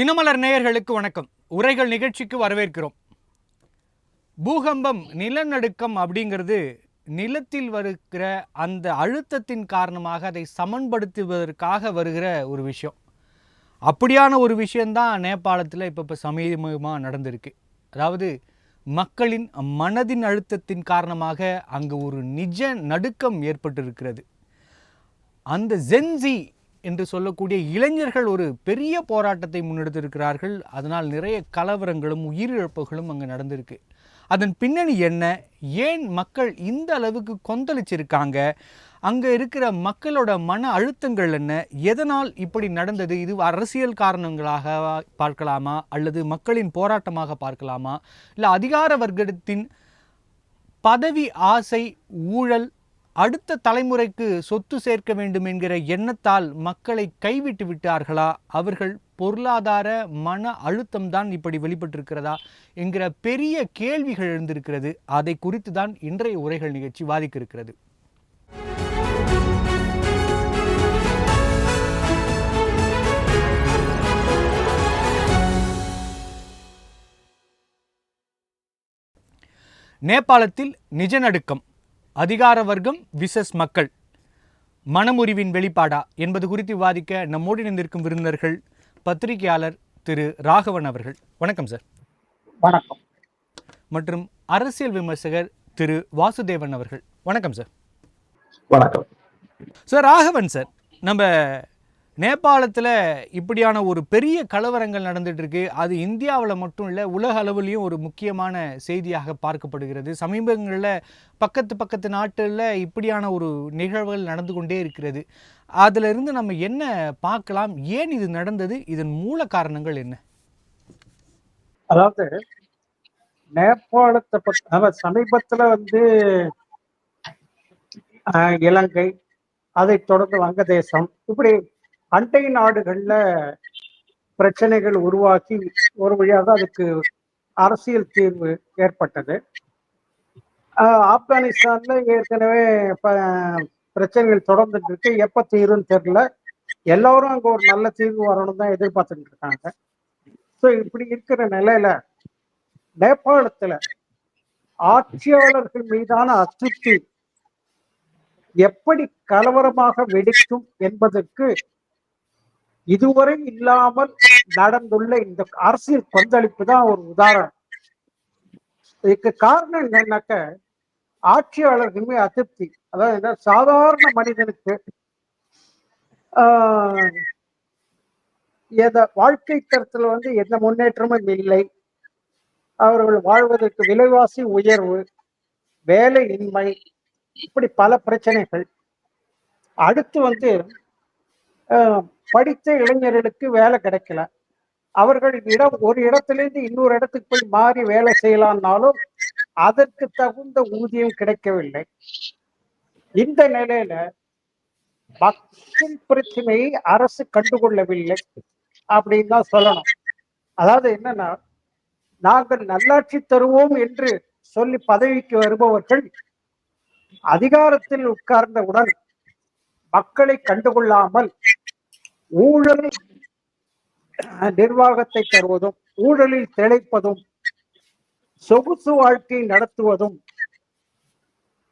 தினமலர் நேயர்களுக்கு வணக்கம். உரைகள் நிகழ்ச்சிக்கு வரவேற்கிறோம். பூகம்பம், நிலநடுக்கம் அப்படிங்கிறது நிலத்தில் வருகிற அந்த அழுத்தத்தின் காரணமாக அதை சமன்படுத்துவதற்காக வருகிற ஒரு விஷயம். அப்படியான ஒரு விஷயந்தான் நேபாளத்தில் இப்போ சமீபமாக நடந்திருக்கு. அதாவது மக்களின் மனதின் அழுத்தத்தின் காரணமாக அங்கு ஒரு நிஜ நடுக்கம் ஏற்பட்டிருக்கிறது. அந்த ஜென்சி என்று சொல்லக்கூடிய இளைஞர்கள் ஒரு பெரிய போராட்டத்தை முன்னெடுத்திருக்கிறார்கள். அதனால் நிறைய கலவரங்களும் உயிரிழப்புகளும் அங்கே நடந்திருக்கு. அதன் பின்னணி என்ன, ஏன் மக்கள் இந்த அளவுக்கு கொந்தளிச்சிருக்காங்க, அங்கே இருக்கிற மக்களோட மன அழுத்தங்கள் என்ன, எதனால் இப்படி நடந்தது, இது அரசியல் காரணங்களாக பார்க்கலாமா அல்லது மக்களின் போராட்டமாக பார்க்கலாமா, இல்லை அதிகார வர்க்கத்தின் பதவி ஆசை, ஊழல், அடுத்த தலைமுறைக்கு சொத்து சேர்க்க வேண்டும் என்கிற எண்ணத்தால் மக்களை கைவிட்டு விட்டார்களா, அவர்கள் பொருளாதார மன அழுத்தம்தான் இப்படி வெளிப்பட்டிருக்கிறதா என்கிற பெரிய கேள்விகள் எழுந்திருக்கிறது. அதை குறித்து தான் இன்றைய உரைகள் நிகழ்ச்சி வாதிக்க இருக்கிறது. நேபாளத்தில் நிஜநடுக்கம், அதிகார வர்க்கம் விசஸ் மக்கள், மனமுறிவின் வெளிப்பாடா என்பது குறித்து விவாதிக்க நம்மோடு இணைந்திருக்கும் விருந்தினர்கள் பத்திரிகையாளர் திரு ராகவன் அவர்கள். வணக்கம் சார். வணக்கம். மற்றும் அரசியல் விமர்சகர் திரு வாசுதேவன் அவர்கள். வணக்கம் சார். வணக்கம் சார். ராகவன் சார், நம்ம நேபாளத்தில் இப்படியான ஒரு பெரிய கலவரங்கள் நடந்துட்டு இருக்கு. அது இந்தியாவில் மட்டும் இல்லை, உலக அளவுலேயும் ஒரு முக்கியமான செய்தியாக பார்க்கப்படுகிறது. சமீபங்களில் பக்கத்து நாட்டில் இப்படியான ஒரு நிகழ்வுகள் நடந்து கொண்டே இருக்கிறது. அதிலிருந்து நம்ம என்ன பார்க்கலாம், ஏன் இது நடந்தது, இதன் மூல காரணங்கள் என்ன? அதாவது நேபாளத்தை பற்றி சமீபத்தில் இலங்கை, அதை தொடர்ந்து வங்கதேசம், இப்படி அண்டை நாடுகள்ல பிரச்சனைகள் உருவாக்கி ஒரு வழியாக அதுக்கு அரசியல் தீர்வு ஏற்பட்டது. ஆப்கானிஸ்தான்ல ஏற்கனவே பிரச்சனைகள் தொடர்ந்துட்டு இருக்கு. எப்ப தீர்வுன்னு தெரியல. எல்லாரும் அங்க ஒரு நல்ல தீர்வு வரணும் தான் எதிர்பார்த்துட்டு இருக்காங்க. ஸோ இப்படி இருக்கிற நிலையில நேபாளத்துல ஆட்சியாளர்கள் மீதான அதிருப்தி எப்படி கலவரமாக வெடிக்கும் என்பதற்கு இதுவரை இல்லாமல் நடந்துள்ள இந்த அரசியல் கொந்தளிப்பு தான் ஒரு உதாரணம். இதுக்கு காரணம் என்னன்னாக்க ஆட்சியாளர்களுமே அதிருப்தி. அதாவது சாதாரண மனிதனுக்கு வாழ்க்கை தரத்துல எந்த முன்னேற்றமும் இல்லை. அவர்கள் வாழ்வதற்கு விலைவாசி உயர்வு, வேலையின்மை, இப்படி பல பிரச்சனைகள். அடுத்து படித்த இளைஞர்களுக்கு வேலை கிடைக்கல. அவர்கள் ஒரு இடத்திலிருந்து இன்னொரு இடத்துக்கு போய் மாறி வேலை செய்யலாம்னாலும் அதற்கு தகுந்த ஊதியம் கிடைக்கவில்லை. இந்த நிலையில மக்கள் பிரச்சனையை அரசு கண்டுகொள்ளவில்லை அப்படின்னு தான் சொல்லணும். அதாவது என்னன்னா, நாங்கள் நல்லாட்சி தருவோம் என்று சொல்லி பதவிக்கு வருபவர்கள் அதிகாரத்தில் உட்கார்ந்தவுடன் மக்களை கண்டுகொள்ளாமல் ஊழல் நிர்வாகத்தை தருவதும், ஊழலில் திளைப்பதும், சொகுசு வாழ்க்கை நடத்துவதும்,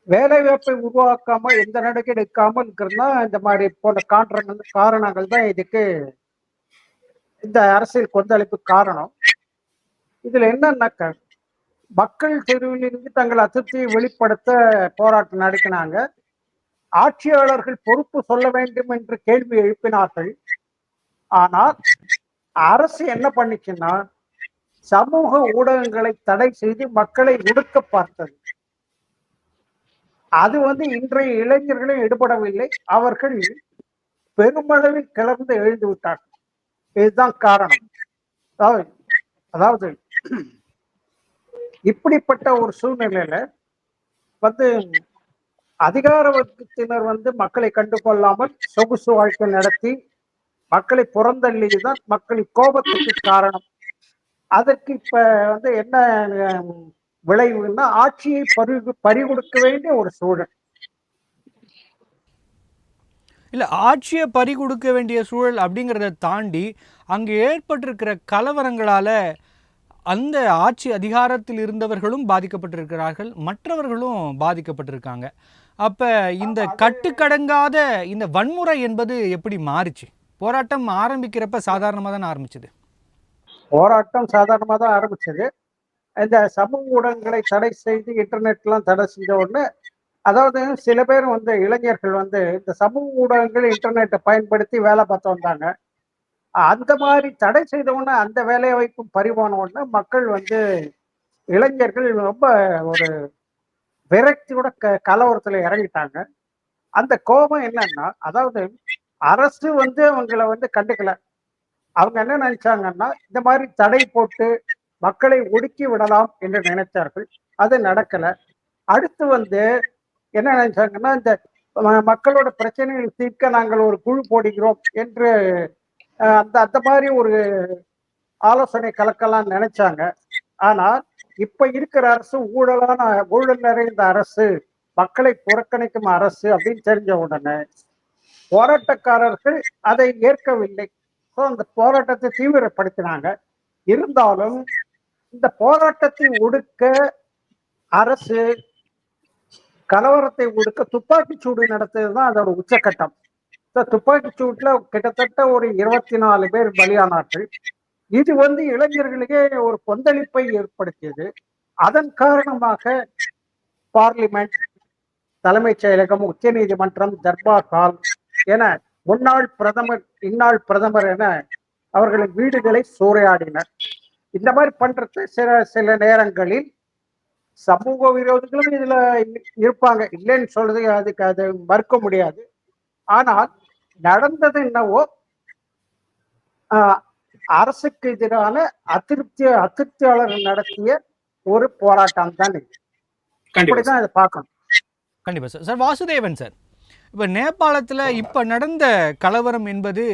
வேலை வாய்ப்பை உருவாக்காம எந்த நடவடிக்கை எடுக்காமல் இருக்கிறதா இந்த மாதிரி போன்ற காரணங்கள் தான் இதுக்கு இந்த அரசியல் கொந்தளிப்பு காரணம். இதுல என்னன்னாக்க மக்கள் தெருவிலிருந்து தங்கள் அதிருப்தியை வெளிப்படுத்த போராட்டம் நடத்தினாங்க. ஆட்சியாளர்கள் பொறுப்பு சொல்ல வேண்டும் என்று கேள்வி எழுப்பினார்கள். ஆனால் அரசு என்ன பண்ணிச்சுன்னா, சமூக ஊடகங்களை தடை செய்து மக்களை ஒடுக்க பார்த்தது. அது இன்றைய இளைஞர்களும் ஈடுபடவில்லை. அவர்கள் பெருமளவில் கிளர்ந்து எழுந்து விட்டார்கள். இதுதான் காரணம். அதாவது இப்படிப்பட்ட ஒரு சூழ்நிலையில அதிகார வர்க்கத்தினர் மக்களை கண்டுகொள்ளாமல் சொகுசு வாழ்க்கை நடத்தி மக்களை புறந்தள்ளியதுதான் மக்களின் கோபத்துக்கு காரணம். அதற்கு இப்ப என்ன விளைவுன்னா, ஆட்சியை பறிகொடுக்க வேண்டிய ஒரு சூழல். இல்லை, ஆட்சியை பறி கொடுக்க வேண்டிய சூழல் அப்படிங்கிறத தாண்டி அங்கே ஏற்பட்டிருக்கிற கலவரங்களால் அந்த ஆட்சி அதிகாரத்தில் இருந்தவர்களும் பாதிக்கப்பட்டிருக்கிறார்கள், மற்றவர்களும் பாதிக்கப்பட்டிருக்காங்க. அப்போ இந்த கட்டுக்கடங்காத இந்த வன்முறை என்பது எப்படி மாறுச்சு? போராட்டம் ஆரம்பிக்கிறப்ப சாதாரணமாக தானே ஆரம்பிச்சது. போராட்டம் சாதாரணமாக தான் ஆரம்பிச்சது. இந்த சமூக ஊடகங்களை தடை செய்து இன்டர்நெட்லாம் தடை செஞ்ச உடனே, அதாவது சில பேர் இளைஞர்கள் இந்த சமூக ஊடகங்கள் இன்டர்நெட்டை பயன்படுத்தி வேலை பார்த்து வந்தாங்க. அந்த மாதிரி தடை செய்த உடனே அந்த வேலையை வாய்ப்பும் பறிபோன உடனே மக்கள் இளைஞர்கள் ரொம்ப ஒரு விரக்தியோட கலவரத்துல இறங்கிட்டாங்க. அந்த கோபம் என்னன்னா, அதாவது அரசு அவங்கள கண்டுக்கல. அவங்க என்ன நினைச்சாங்கன்னா, இந்த மாதிரி தடை போட்டு மக்களை ஒடுக்கி விடலாம் என்று நினைத்தார்கள். அது நடக்கல. அடுத்து என்ன நினைச்சாங்கன்னா, இந்த மக்களோட பிரச்சனைகள் தீர்க்க நாங்கள் ஒரு குழு போடுகிறோம் என்று அந்த அந்த மாதிரி ஒரு ஆலோசனை கலக்கலாம் நினைச்சாங்க. ஆனா இப்ப இருக்கிற அரசு ஊழல் நிறைந்த அரசு, மக்களை புறக்கணிக்கும் அரசு அப்படின்னு தெரிஞ்ச உடனே போராட்டக்காரர்கள் அதை ஏற்கவில்லை. அந்த போராட்டத்தை தீவிரப்படுத்தினாங்க. இருந்தாலும் இந்த போராட்டத்தை ஒடுக்க அரசு, கலவரத்தை ஒடுக்க துப்பாக்கி சூடு நடத்துறதுதான் அதோட உச்சக்கட்டம். துப்பாக்கி சூட்டுல கிட்டத்தட்ட ஒரு 24 பேர் பலியானார்கள். இது இளைஞர்களுக்கே ஒரு கொந்தளிப்பை ஏற்படுத்தியது. அதன் காரணமாக பார்லிமெண்ட், தலைமைச் செயலகம், உச்ச நீதிமன்றம், தர்பார் ஹால் என முன்னாள் பிரதமர், இந்நாள் பிரதமர் என அவர்களின் வீடுகளை சூறையாடினர். இந்த மாதிரி பண்றது சில நேரங்களில் சமூக விரோதிகளும் இதுல இருப்பாங்க, இல்லைன்னு சொல்றது அது மறுக்க முடியாது. ஆனால் நடந்தது என்னவோ அரசுக்கு எதிரான அதிருப்தியாளர்கள் நடத்திய ஒரு போராட்டம் தான் இது. அப்படிதான் இதை பார்க்கணும். கண்டிப்பா சார். சார் வாசுதேவன் சார், இப்போ நேபாளத்தில் இப்போ நடந்த கலவரம் என்பது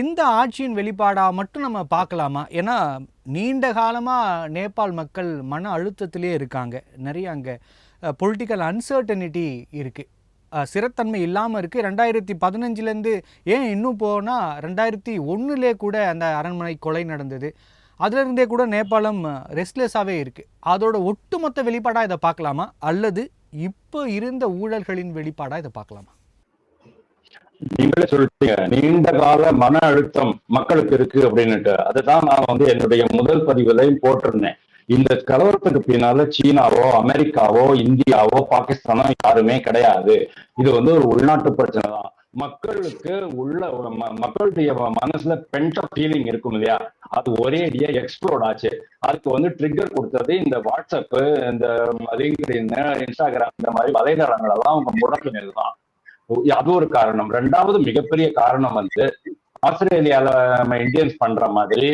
இந்த ஆட்சியின் வெளிப்பாடாக மட்டும் நம்ம பார்க்கலாமா? ஏன்னா நீண்ட காலமாக நேபாள் மக்கள் மன அழுத்தத்திலே இருக்காங்க. நிறைய அங்கே பொலிட்டிக்கல் அன்சர்டனிட்டி இருக்குது, ஸ்திரத்தன்மை இல்லாமல் இருக்குது. 2015 ஏன் இன்னும் போனால் 2001 கூட அந்த அரண்மனை கொலை நடந்தது. அதிலிருந்தே கூட நேபாளம் ரெஸ்ட்லெஸ்ஸாகவே இருக்குது. அதோட ஒட்டுமொத்த வெளிப்பாடாக இதை பார்க்கலாமா, அல்லது இப்போ இருந்த ஊழல்களின் வெளிப்பாடாக இதை பார்க்கலாமா? நீங்களே சொல்லிட்டீங்க, நீண்ட கால மன அழுத்தம் மக்களுக்கு இருக்கு அப்படின்னுட்டு. அதுதான் நான் என்னுடைய முதல் பதிவுலையும் போட்டிருந்தேன். இந்த கலவரத்துக்கு பின்னால சீனாவோ, அமெரிக்காவோ, இந்தியாவோ, பாகிஸ்தானோ யாருமே கிடையாது. இது ஒரு உள்நாட்டு பிரச்சனை தான். மக்களுக்கு மக்களுடைய மனசுல பென்ட் அப் ஃபீலிங் இருக்கும் இல்லையா, அது ஒரேடியா எக்ஸ்ப்ளோர்ட் ஆச்சு. அதுக்கு ட்ரிகர் கொடுத்தது இந்த வாட்ஸ்அப், இந்த லிங்க்டின், இன்ஸ்டாகிராம், இந்த மாதிரி வலைதளங்கள் எல்லாம் அவங்க முடக்குனது தான். அது ஒரு காரணம். ரெண்டாவது மிகப்பெரிய காரணம் ஆஸ்திரேலியால நம்ம இந்தியன்ஸ் பண்ற மாதிரி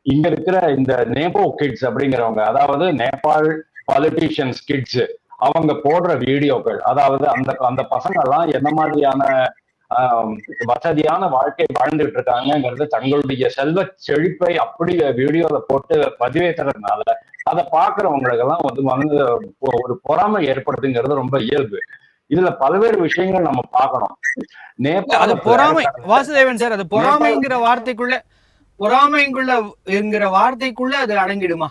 இங்க இருக்கிற இந்த நேபோ கிட்ஸ் அப்படிங்கிறவங்க, அதாவது நேபாள் பாலிட்டிஷியன்ஸ் கிட்ஸ், அவங்க போடுற வீடியோக்கள், அதாவது அந்த அந்த பசங்க எல்லாம் என்ன மாதிரியான வசதியான வாழ்க்கை வாழ்ந்துட்டு இருக்காங்கிறது தங்களுடைய செல்வ செழிப்பை அப்படி வீடியோல போட்டு பதிவேற்றுறதுனால அதை பாக்குறவங்களுக்கு எல்லாம் ஒரு பொறாமை ஏற்படுதுங்கிறது ரொம்ப இயல்பு. இதுல பல்வேறு விஷயங்கள் நம்ம பார்க்கணும். அது பொறாமை வாசுதேவன் சார், அது பொறாமைங்கிற வார்த்தைக்குள்ள அது அடங்கிடுமா?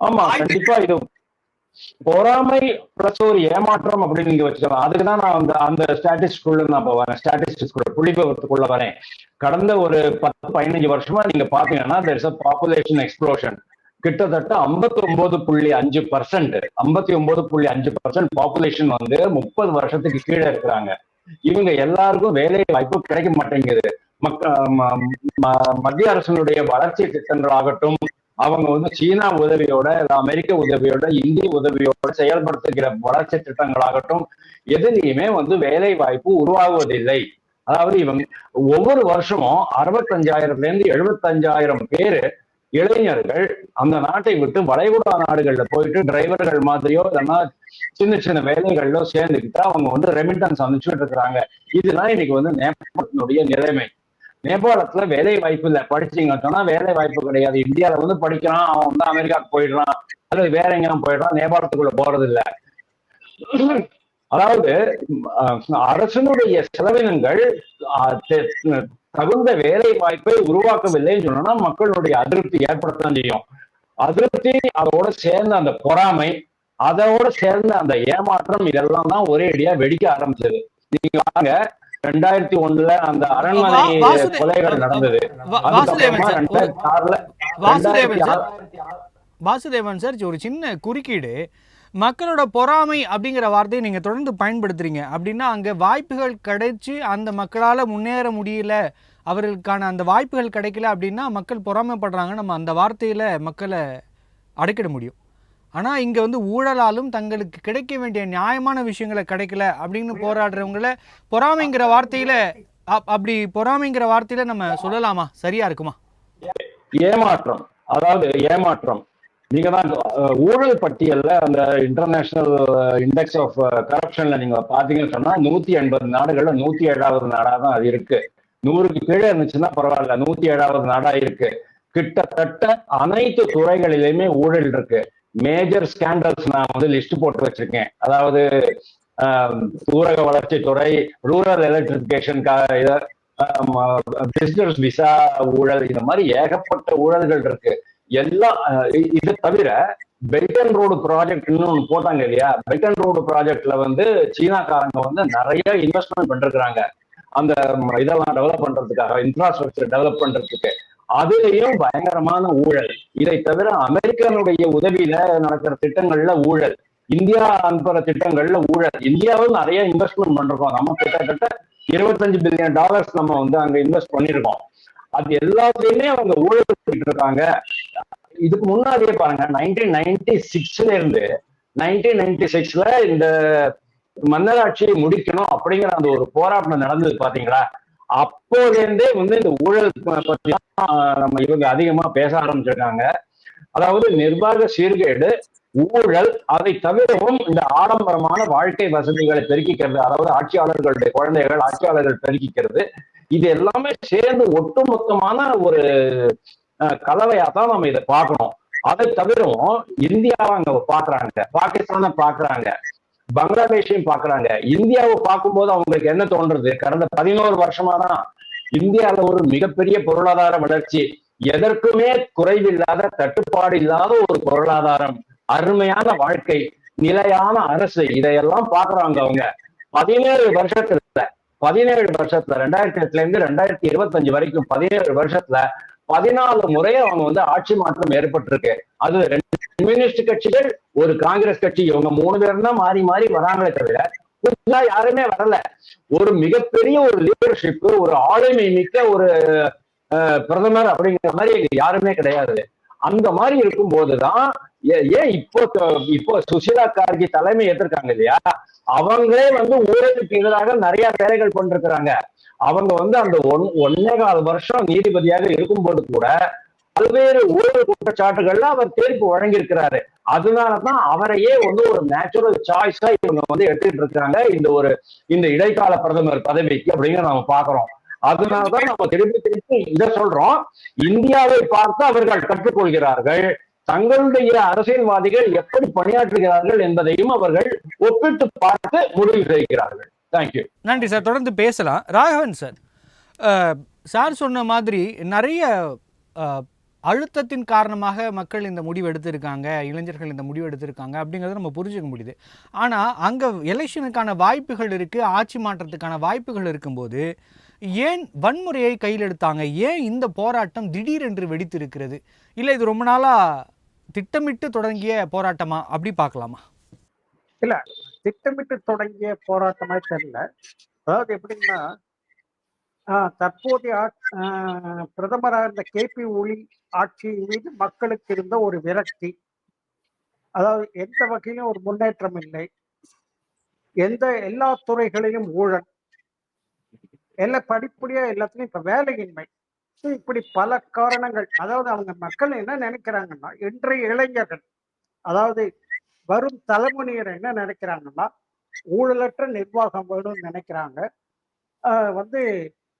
ஆமா, கண்டிப்பா. இது பொறாமை பிளஸ் ஒரு ஏமாற்றம் அப்படின்னு நீங்க வச்சுக்கலாம். அதுக்குதான் நான் அந்த ஸ்டாட்டிஸ்டிக்குள்ள நான் வரேன், ஸ்டாட்டிஸ்டிக்ஸ்குள்ள புள்ளிவிவரத்துக்குள்ள வரேன். கடந்த ஒரு 10-15 வருஷமா நீங்க பாத்தீங்கன்னா there is a population explosion. கிட்டத்தட்ட 59.5% 59.5% பாப்புலேஷன் 30 வருஷத்துக்கு கீழே இருக்கிறாங்க. இவங்க எல்லாருக்கும் வேலை வாய்ப்பு கிடைக்க மாட்டேங்குது. மத்திய அரசினுடைய வளர்ச்சி திட்டங்களாகட்டும், அவங்க சீனா உதவியோட, அமெரிக்க உதவியோட, இந்திய உதவியோட செயல்படுத்துகிற வளர்ச்சி திட்டங்களாகட்டும், எதுலையுமே வேலை வாய்ப்பு உருவாகுவதில்லை. அதாவது இவங்க ஒவ்வொரு வருஷமும் 65,000-75,000 பேரு இளைஞர்கள் அந்த நாட்டை விட்டு வளைகுடா நாடுகள்ல போயிட்டு டிரைவர்கள் மாதிரியோ இல்லைன்னா சின்ன சின்ன வேலைகள்ல சேர்ந்துக்கிட்டு அவங்க ரெமிட்டன்ஸ் அனுப்பிச்சுட்டு இருக்கிறாங்க. இதுதான் இன்னைக்கு நேபாளத்தினுடைய நிலைமை. நேபாளத்துல வேலை வாய்ப்பு இல்லை. படிச்சீங்கன்னா வேலை வாய்ப்பு கிடையாது. இந்தியாவில படிக்கிறான், அவன் அமெரிக்காவுக்கு போயிடுறான், அல்லது வேற எங்கேயும் போயிடுறான், நேபாளத்துக்குள்ள போறது இல்லை. அதாவது அரசனுடைய செலவினங்கள் தகுந்த வேலை வாய்ப்பை உருவாக்கவில்லைன்னு சொன்னா மக்களுடைய அதிருப்தி ஏற்படத்தான் செய்யும். அதிருப்தி, அதோட சேர்ந்த அந்த பொறாமை, அதோட சேர்ந்த அந்த ஏமாற்றம், இதெல்லாம் தான் ஒரே அடியா வெடிக்க ஆரம்பிச்சது. நீங்க வாங்க, 2001 அந்த அரண்மனை கொலைகள் நடந்தது. அதுக்கப்புறமா 2006 வாசுதேவன் சார், ஒரு சின்ன குறுக்கீடு. மக்களோட பொறாமை அப்படிங்கிற வார்த்தையை நீங்கள் தொடர்ந்து பயன்படுத்துறீங்க அப்படின்னா, அங்கே வாய்ப்புகள் கிடைச்சி அந்த மக்களால் முன்னேற முடியல, அவர்களுக்கான அந்த வாய்ப்புகள் கிடைக்கல அப்படின்னா மக்கள் பொறாமைப்படுறாங்க, நம்ம அந்த வார்த்தையில் மக்களை அடக்கிட முடியும். ஆனால் இங்கே வந்து ஊழலாலும் தங்களுக்கு கிடைக்க வேண்டிய நியாயமான விஷயங்களை கிடைக்கல அப்படின்னு போராடுறவங்கள பொறாமைங்கிற வார்த்தையில் அப்படி பொறாமைங்கிற வார்த்தையில் நம்ம சொல்லலாமா? சரியா இருக்குமா? ஏமாற்றம், அதாவது ஏமாற்றம். நீங்க தான் ஊழல் பட்டியல்ல அந்த இன்டர்நேஷனல் இண்டெக்ஸ் ஆஃப் கரப்ஷன்ல நீங்க பாத்தீங்கன்னு சொன்னா 180 நாடுகள்ல 107வது நாடா தான் அது இருக்கு. 100க்கு கீழே இருந்துச்சுன்னா பரவாயில்ல, 107வது நாடா இருக்கு. கிட்டத்தட்ட அனைத்து துறைகளிலுமே ஊழல் இருக்கு. மேஜர் ஸ்கேண்டல்ஸ் நான் வந்து லிஸ்ட் போட்டு வச்சிருக்கேன். அதாவது ஊரக வளர்ச்சித்துறை, ரூரல் எலக்ட்ரிபிகேஷன், பிசினஸ் விசா ஊழல், இந்த மாதிரி ஏகப்பட்ட ஊழல்கள் இருக்கு. எல்லாம் இது தவிர பெல்ட் அண்ட் ரோடு ப்ராஜெக்ட்னு ஒன்று போட்டாங்க இல்லையா? பெல்ட் அண்ட் ரோடு ப்ராஜெக்ட்ல வந்து சீனாக்காரங்க வந்து நிறைய இன்வெஸ்ட்மெண்ட் பண்ணிருக்கிறாங்க அந்த இதெல்லாம் டெவலப் பண்றதுக்காக, இன்ஃப்ராஸ்ட்ரக்சர் டெவலப் பண்றதுக்கு. அதுலயும் பயங்கரமான ஊழல். இதை தவிர அமெரிக்கனுடைய உதவியில நடக்கிற திட்டங்கள்ல ஊழல், இந்தியா அனுப்புற திட்டங்கள்ல ஊழல். இந்தியாவில் நிறைய இன்வெஸ்ட்மெண்ட் பண்றோம். நம்ம கிட்டத்தட்ட $25 பில்லியன் நம்ம வந்து அங்க இன்வெஸ்ட் பண்ணிருக்கோம். அது எல்லாத்தையுமே அவங்க ஊழல் பண்ணிட்டு இருக்காங்க. இதுக்கு முன்னாடியே பாருங்க, 1996ல இருந்து 1996ல இந்த மன்னராட்சியை முடிக்கணும் அப்படிங்கிற அந்த ஒரு போராட்டம் நடந்தது பாத்தீங்களா? அப்போலேருந்தே வந்து இந்த ஊழல் பத்தி நம்ம இவங்க அதிகமா பேச ஆரம்பிச்சிருக்காங்க. அதாவது நிர்வாக சீர்கேடு, ஊழல், அதை தவிரவும் இந்த ஆடம்பரமான வாழ்க்கை வசதிகளை பெருக்கிக்கிறது, அதாவது ஆட்சியாளர்களுடைய குழந்தைகள் ஆட்சியாளர்கள் பெருக்கிக்கிறது, இது எல்லாமே சேர்ந்து ஒட்டுமொத்தமான ஒரு கலவையா தான் நம்ம இதை பார்க்கணும். அதை தவிரவும் இந்தியாவை அங்க பாக்குறாங்க, பாகிஸ்தானை பாக்குறாங்க, பங்களாதேஷையும் பாக்குறாங்க. இந்தியாவை பார்க்கும்போது அவங்களுக்கு என்ன தோன்றது? கடந்த 11 வருஷமா தான் இந்தியாவில ஒரு மிகப்பெரிய பொருளாதார வளர்ச்சி, எதற்குமே குறைவில்லாத, தட்டுப்பாடு இல்லாத ஒரு பொருளாதாரம், அருமையான வாழ்க்கை, நிலையான அரசு, இதையெல்லாம் பாக்குறாங்க அவங்க. 17 வருஷத்துல 2008ல இருந்து 2025 வரைக்கும் 17 வருஷத்துல 14 முறை அவங்க வந்து ஆட்சி மாற்றம் ஏற்பட்டிருக்கு. அது 2 கம்யூனிஸ்ட் கட்சிகள், ஒரு காங்கிரஸ் கட்சி, இவங்க 3 பேரும் தான் மாறி மாறி வராங்களே தவிர புதுசா யாருமே வரல. ஒரு மிகப்பெரிய ஒரு லீடர்ஷிப், ஒரு ஆளுமை மிக்க ஒரு பிரதமர் அப்படிங்கிற மாதிரி யாருமே கிடையாது. அந்த மாதிரி இருக்கும் போதுதான் ஏன் இப்போ சுஷீலா கார்கி தலைமை ஏற்றிருக்காங்க இல்லையா, அவங்களே வந்து ஊழலுக்கு எதிராக நிறைய வேலைகள் பண்ணிருக்கிறாங்க. அவங்க வந்து அந்த 1.25 வருஷம் நீதிபதியாக இருக்கும்போது கூட பல்வேறு ஊழல் குற்றச்சாட்டுகள்ல அவர் தீர்ப்பு வழங்கியிருக்கிறாரு. அதனாலதான் அவரையே வந்து ஒரு நேச்சுரல் சாய்ஸா இவங்க வந்து எடுத்துட்டு இருக்காங்க இந்த இடைக்கால பிரதமர் பதவிக்கு அப்படிங்கிற நம்ம பாக்குறோம். அதனாலதான் நம்ம திருப்பி இதை சொல்றோம். இந்தியாவை பார்த்து அவர்கள் கற்றுக்கொள்கிறார்கள், தங்களுடைய அரசியல்வாதிகள் எப்படி பணியாற்றுகிறார்கள் என்பதையும் அவர்கள் ஒப்பிட்டு பார்த்து முடிவு செய்கிறார்கள். தேங்க்யூ. நன்றி சார், தொடர்ந்து பேசலாம். ராகவன் சார், சார் சொன்ன மாதிரி நிறைய அழுத்தத்தின் காரணமாக மக்கள் இந்த முடிவு எடுத்திருக்காங்க, இளைஞர்கள் இந்த முடிவு எடுத்திருக்காங்க அப்படிங்கிறத நம்ம புரிஞ்சுக்க முடியுது. ஆனால் அங்கே எலெக்ஷனுக்கான வாய்ப்புகள் இருக்குது, ஆட்சி மாற்றத்துக்கான வாய்ப்புகள் இருக்கும்போது ஏன் வன்முறையை கையில் எடுத்தாங்க? ஏன் இந்த போராட்டம் திடீரென்று வெடித்திருக்கிறது? இல்லை இது ரொம்ப நாளாக திட்டமிட்டு தொடங்கிய போராட்டமா, அப்படி பார்க்கலாமா? இல்ல, திட்டமிட்டு தொடங்கிய போராட்டமா தெரியல. அதாவது எப்படின்னா, தற்போதைய பிரதமராக இருந்த KP ஒளி ஆட்சியின் மீது மக்களுக்கு இருந்த ஒரு விரக்தி, அதாவது எந்த வகையிலும் ஒரு முன்னேற்றம் இல்லை, எல்லா துறைகளிலும் ஊழல், படிப்படியா எல்லாத்துலயும் இப்ப வேலையின்மை, இப்படி பல காரணங்கள். அதாவது அவங்க மக்கள் என்ன நினைக்கிறாங்கன்னா, இன்றைய இளைஞர்கள், அதாவது வரும் தலைமுறையினர் என்ன நினைக்கிறாங்கன்னா, ஊழலற்ற நிர்வாகம் வேணும்னு நினைக்கிறாங்க. வந்து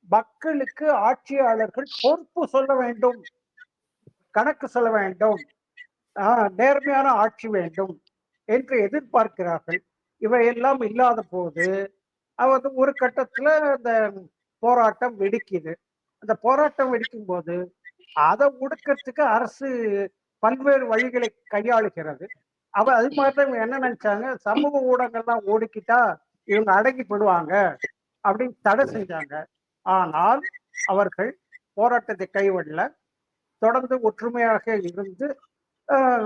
மக்களுக்கு ஆட்சியாளர்கள் பொறுப்பு சொல்ல வேண்டும், கணக்கு சொல்ல வேண்டும், நேர்மையான ஆட்சி வேண்டும் என்று எதிர்பார்க்கிறார்கள். இவையெல்லாம் இல்லாத போது அவர் ஒரு கட்டத்துல அந்த போராட்டம் வெடிக்குது. அந்த போராட்டம் வெடிக்கும் போது அதை ஒடுக்கிறதுக்கு அரசு பல்வேறு வழிகளை கையாளுகிறது. அது மாதிரிதான் இவங்க என்ன நினைச்சாங்க, சமூக ஊடகங்கள்லாம் ஒடுக்கிட்டா இவங்க அடங்கிப்படுவாங்க அப்படின்னு தடை செஞ்சாங்க. ஆனால் அவர்கள் போராட்டத்தை கைவிடல, தொடர்ந்து ஒற்றுமையாக இருந்து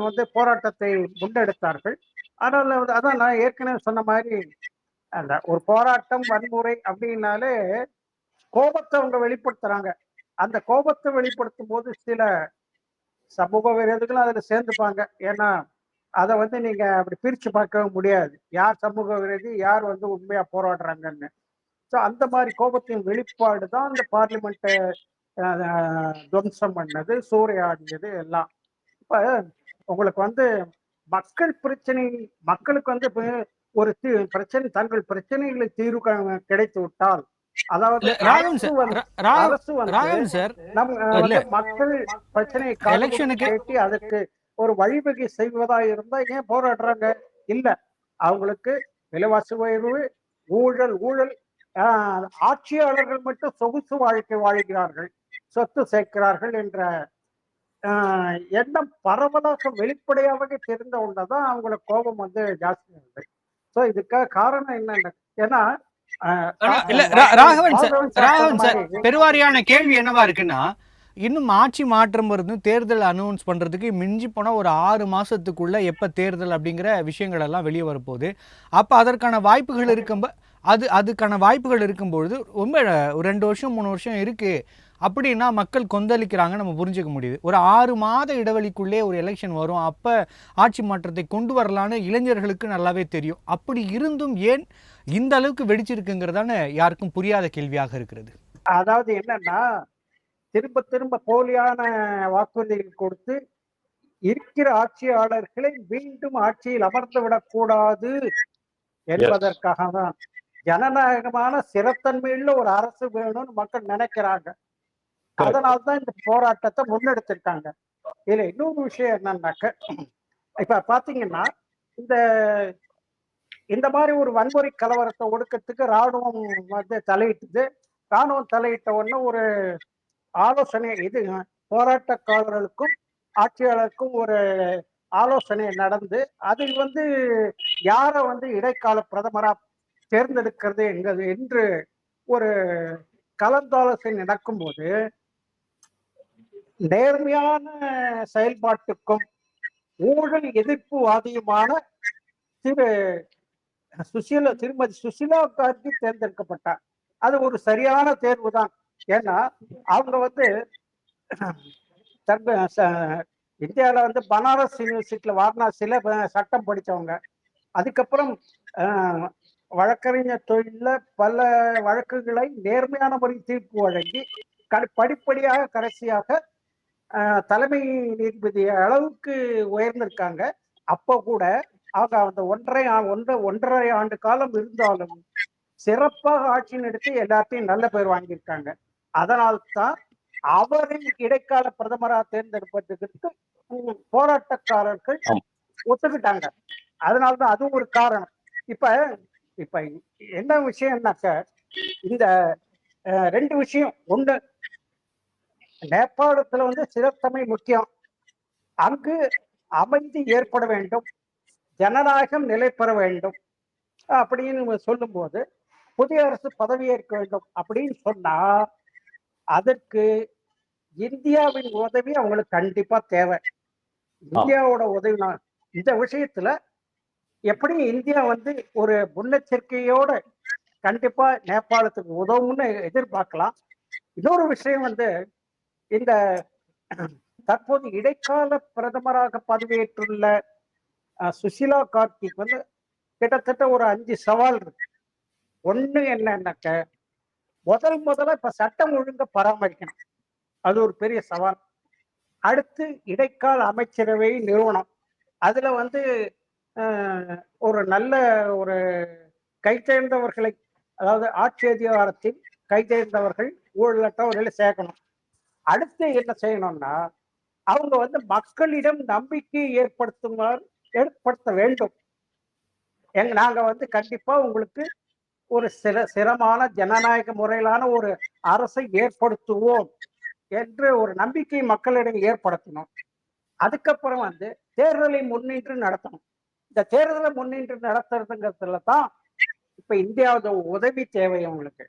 வந்து போராட்டத்தை முன்னெடுத்தார்கள். ஆனால் அதான் நான் ஏற்கனவே சொன்ன மாதிரி, அந்த ஒரு போராட்டம் வன்முறை அப்படின்னாலே கோபத்தை அவங்க வெளிப்படுத்துறாங்க. அந்த கோபத்தை வெளிப்படுத்தும் போது சில சமூக விரோதிகளும் அதுல சேர்ந்துப்பாங்க. ஏன்னா அதை வந்து நீங்க அப்படி பிரிச்சு பார்க்கவே முடியாது, யார் சமூக விரோதி யார் வந்து உண்மையா போராடுறாங்கன்னு. ஸோ அந்த மாதிரி கோபத்தின் வெளிப்பாடு தான் இந்த பார்லிமெண்ட்டை துவம்சம் பண்ணது, சூறையாடியது எல்லாம். இப்ப உங்களுக்கு வந்து மக்கள் பிரச்சனை, மக்களுக்கு வந்து இப்ப ஒரு பிரச்சனை, தங்கள் பிரச்சனைகளை தீர்வு கிடைத்து விட்டால், அதாவது இல்ல ராகவன் சார், அரசு வந்து ராகவன் சார், நம் இல்ல வந்து மக்கள் பிரச்சனையை காது எலெக்ஷனுக்கு கேட்டு அதுக்கு ஒரு வழிவகை செய்வதா இருந்தா ஏன் போராடுறாங்க? இல்ல, அவங்களுக்கு விலைவாசி உயர்வு, ஊழல் ஊழல், ஆட்சியாளர்கள் மட்டும் சொகுசு வாழ்க்கை வாழ்கிறார்கள், சொத்து சேர்க்கிறார்கள் என்ற எண்ணம் பரவலாக வெளிப்படையாக தெரிந்த ஒன்றதான் அவங்களுக்கு கோபம் வந்து ஜாஸ்தி ஆகுது. ஸோ இதுக்காக காரணம் என்னன்னு, ஏன்னா இல்ல ராகவன் சார், ராகவன் சார், பெருவாரியான கேள்வி என்னவா இருக்குன்னா, இன்னும் ஆட்சி மாற்றம் வருது, தேர்தல் அனௌன்ஸ் பண்றதுக்கு மிஞ்சி போனா ஒரு 6 மாசத்துக்குள்ள எப்ப தேர்தல் அப்படிங்கிற விஷயங்கள் எல்லாம் வெளியே வரப்போகுது. அப்ப அதற்கான வாய்ப்புகள் இருக்கும்போது, அதுக்கான வாய்ப்புகள் இருக்கும்பொழுது ரொம்ப 2 வருஷம் 3 வருஷம் இருக்கு அப்படின்னா மக்கள் கொந்தளிக்கிறாங்க, நம்ம புரிஞ்சுக்க முடியுது. ஒரு 6 மாத இடைவெளிக்குள்ளே ஒரு எலெக்ஷன் வரும், அப்போ ஆட்சி மாற்றத்தை கொண்டு வரலான்னு இளைஞர்களுக்கு நல்லாவே தெரியும். அப்படி இருந்தும் ஏன் இந்த அளவுக்கு வெடிச்சிருக்குங்கிறதான யாருக்கும் புரியாத கேள்வியாக இருக்கிறது. அதாவது என்னன்னா, திரும்ப திரும்ப போலியான வாக்குறுதிகள் கொடுத்து இருக்கிற ஆட்சியாளர்களை மீண்டும் ஆட்சியில் அமர்ந்து விடக்கூடாது என்பதற்காக தான் ஜனநாயகமான சிறத்தன்மையுள்ள ஒரு அரசு வேணும்னு மக்கள் நினைக்கிறாங்க. அதனால்தான் இந்த போராட்டத்தை முன்னெடுத்திருக்காங்க. இதுல இன்னொரு விஷயம் என்னன்னாக்க, இப்ப பாத்தீங்கன்னா இந்த இந்த மாதிரி ஒரு வன்முறை கலவரத்தை ஒடுக்கிறதுக்கு ராணுவம் வந்து தலையிட்டது. ராணுவம் தலையிட்ட உடனே ஒரு ஆலோசனை, இது போராட்டக்காரர்களுக்கும் ஆட்சியாளருக்கும் ஒரு ஆலோசனை நடந்து, அதில் வந்து யாரை வந்து இடைக்கால பிரதமரா தேர்ந்தெடுக்கிறது என்று ஒரு கலந்தாலோசனை நடக்கும்போது, நேர்மையான செயல்பாட்டுக்கும் ஊழல் எதிர்ப்புவாதியுமான திருமதி சுசிலா காந்தி தேர்ந்தெடுக்கப்பட்டார். அது ஒரு சரியான தேர்வு தான். ஏன்னா அவங்க வந்து இந்தியாவில வந்து பனாரஸ் யூனிவர்சிட்டியில வாரணாசியில சட்டம் படித்தவங்க. அதுக்கப்புறம் வழக்கறிஞர் தொழில பல வழக்குகளை நேர்மையான முறையில் தீர்ப்பு வழங்கி படிப்படியாக கடைசியாக தலைமை நீதிபதி அளவுக்கு உயர்ந்திருக்காங்க. அப்போ கூட அவங்க அந்த ஒன்றரை ஆண்டு காலம் இருந்தாலும் சிறப்பாக ஆட்சி நடத்தி எல்லாத்தையும் நல்ல பேர் வாங்கியிருக்காங்க. அதனால்தான் அவரின் இடைக்கால பிரதமராக தேர்ந்தெடுப்பதற்கு போராட்டக்காரர்கள் ஒத்துக்கிட்டாங்க. அதனால்தான் அது ஒரு காரணம். இப்ப இப்ப என்ன விஷயம்னாக்க, இந்த 2 விஷயம். ஒண்ணு, நேபாளத்துல வந்து சிறத்தன்மை முக்கியம், அங்கு அமைதி ஏற்பட வேண்டும், ஜனநாயகம் நிலை பெற வேண்டும் அப்படின்னு சொல்லும் போது, புதிய அரசு பதவியேற்க வேண்டும் அப்படின்னு சொன்னா அதற்கு இந்தியாவின் உதவி அவங்களுக்கு கண்டிப்பா தேவை. இந்தியாவோட உதவி இந்த விஷயத்துல எப்படி இந்தியா வந்து ஒரு முன்னெச்சரிக்கையோட கண்டிப்பா நேபாளத்துக்கு உதவும்னு எதிர்பார்க்கலாம். இன்னொரு விஷயம் வந்து, இந்த தற்போது இடைக்கால பிரதமராக பதவியேற்றுள்ள சுசிலா கார்த்திக் வந்து கிட்டத்தட்ட ஒரு 5 சவால் இருக்கு. ஒண்ணு என்னன்னாக்க, முதல்ல இப்ப சட்டம் ஒழுங்க பராமரிக்கணும், அது ஒரு பெரிய சவால். அடுத்து இடைக்கால அமைச்சரவை நிறுவனம், அதுல வந்து ஒரு நல்ல ஒரு கைத்தேர்ந்தவர்களை, அதாவது ஆட்சி அதிகாரத்தில் கைத்தேர்ந்தவர்கள் ஊழலற்றவர்களை சேர்க்கணும். அடுத்து என்ன செய்யணும்னா, அவங்க வந்து மக்களிடம் நம்பிக்கை ஏற்படுத்த வேண்டும். நாங்க வந்து கண்டிப்பா உங்களுக்கு ஒரு சிரமான ஜனநாயக முறையிலான ஒரு அரசை ஏற்படுத்துவோம் என்று ஒரு நம்பிக்கை மக்களிடையே ஏற்படுத்தணும். அதுக்கப்புறம் வந்து தேர்தலை முன்னின்று நடத்தணும். இந்த தேர்தலை முன்னின்று நடத்துறதுங்கிறதுல தான் இப்ப இந்தியாவோட உதவி தேவை உங்களுக்கு.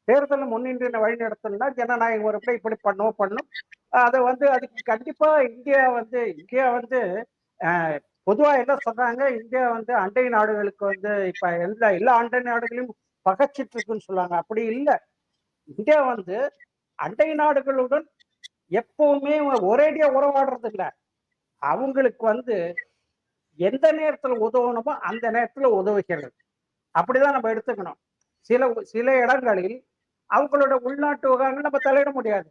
தேர்தலை முன்னின்று வழி நடத்தணும்னா ஜனநாயக முறைப்படி இப்படி பண்ணும். அதை வந்து அதுக்கு கண்டிப்பா இந்தியா வந்து பொதுவா என்ன சொல்றாங்க, இந்தியா வந்து அண்டை நாடுகளுக்கு வந்து இப்ப எல்லா அண்டை நாடுகளையும் பகைச்சிட்டு இருக்குன்னு சொல்லுவாங்க. அப்படி இல்லை. இந்தியா வந்து அண்டை நாடுகளுடன் எப்பவுமே ஒரேடியா உறவாடுறது இல்லை. அவங்களுக்கு வந்து எந்த நேரத்துல உதவணுமோ அந்த நேரத்துல உதவுகிறது. அப்படிதான் நம்ம எடுத்துக்கணும். சில இடங்களில் அவங்களோட உள்நாட்டு விவகாரங்கள் நம்ம தலையிட முடியாது.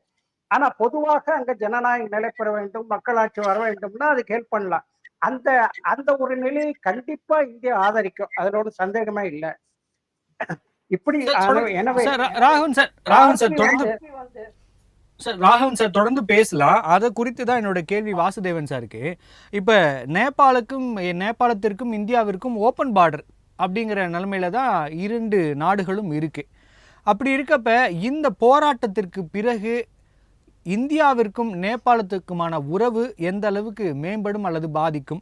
ஆனா பொதுவாக அங்க ஜனநாயகம் நிலை பெற வேண்டும், மக்களாட்சி வர வேண்டும்னா அதுக்கு ஹெல்ப் பண்ணலாம். அந்த அந்த ஒரு நிலையை கண்டிப்பா இந்தியா ஆதரிக்கும். அதோட சந்தேகமே இல்லை. இப்படி எனவே ராகவன் சார் தொடர்ந்து பேசலாம். அதை குறித்து தான் என்னோட கேள்வி வாசுதேவன் சாருக்கு. இப்போ நேபாளத்திற்கும் இந்தியாவிற்கும் ஓப்பன் பார்டர் அப்படிங்கிற நிலைமையில தான் 2 நாடுகளும் இருக்கு. அப்படி இருக்கப்ப இந்த போராட்டத்திற்கு பிறகு இந்தியாவிற்கும் நேபாளத்துக்குமான உறவு எந்த அளவுக்கு மேம்படும் அல்லது பாதிக்கும்?